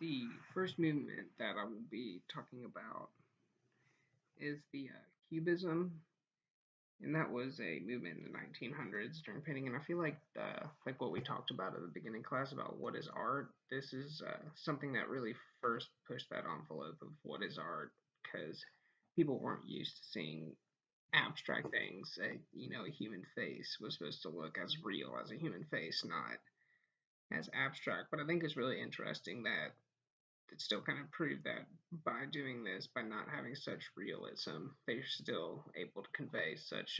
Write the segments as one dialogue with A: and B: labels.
A: The first movement that I will be talking about is the Cubism, and that was a movement in the 1900s during painting. And I feel like what we talked about at the beginning class about what is art. This is something that really first pushed that envelope of what is art, because people weren't used to seeing abstract things. A human face was supposed to look as real as a human face, not as abstract. But I think it's really interesting that it still kind of proved that by doing this, by not having such realism, they're still able to convey such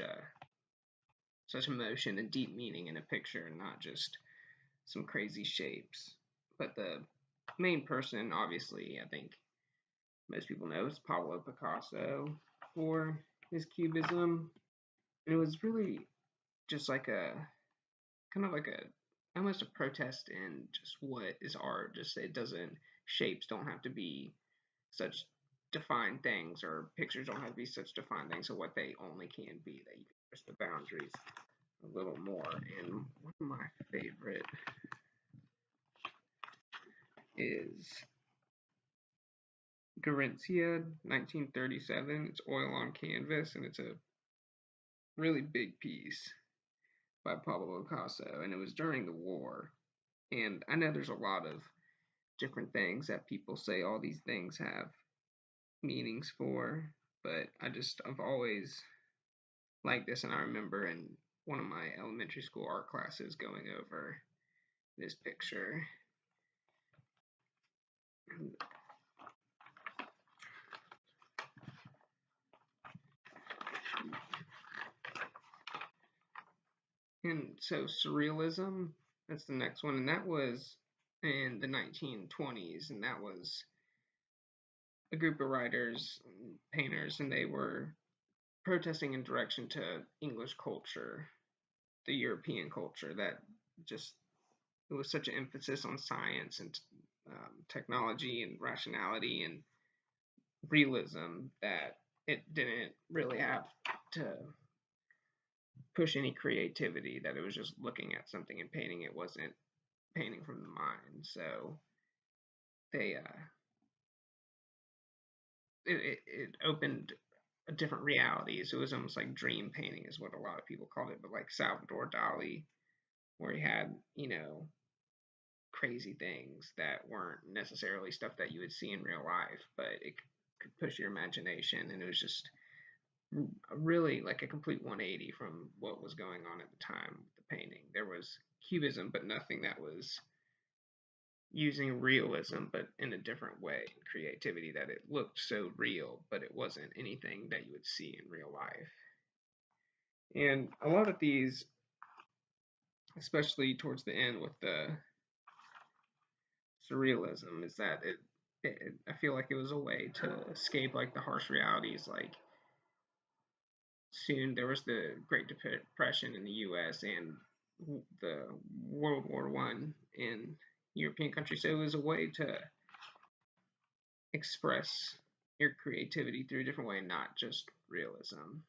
A: emotion and deep meaning in a picture, and not just some crazy shapes. But the main person, obviously, I think most people know, is Pablo Picasso for his Cubism. And it was really just like a kind of like a almost a protest in just what is art. Just it doesn't shapes don't have to be such defined things, or pictures don't have to be such defined things of what they only can be, that you can push the boundaries a little more. And one of my favorite is Garintia 1937. It's oil on canvas, and it's a really big piece by Pablo Picasso, and it was during the war. And I know there's a lot of different things that people say all these things have meanings for, but I've always like this, and I remember in one of my elementary school art classes going over this picture. And so surrealism, that's the next one, and that was in the 1920s, and that was a group of writers and painters, and they were protesting in direction to English culture, the European culture, that just it was such an emphasis on science and technology and rationality and realism that it didn't really have to push any creativity, that it was just looking at something and painting. It wasn't painting from the mind. So they it opened a different realities. It was almost like dream painting is what a lot of people called it, but like Salvador Dali, where he had, crazy things that weren't necessarily stuff that you would see in real life, but it could push your imagination. And it was just really like a complete 180 from what was going on at the time with the painting. There was cubism, but nothing that was using realism, but in a different way, creativity, that it looked so real, but it wasn't anything that you would see in real life. And a lot of these, especially towards the end with the surrealism, is that I feel like it was a way to escape like the harsh realities. Like soon there was the Great Depression in the U.S. and the World War I in European countries. So it was a way to express your creativity through a different way, not just realism.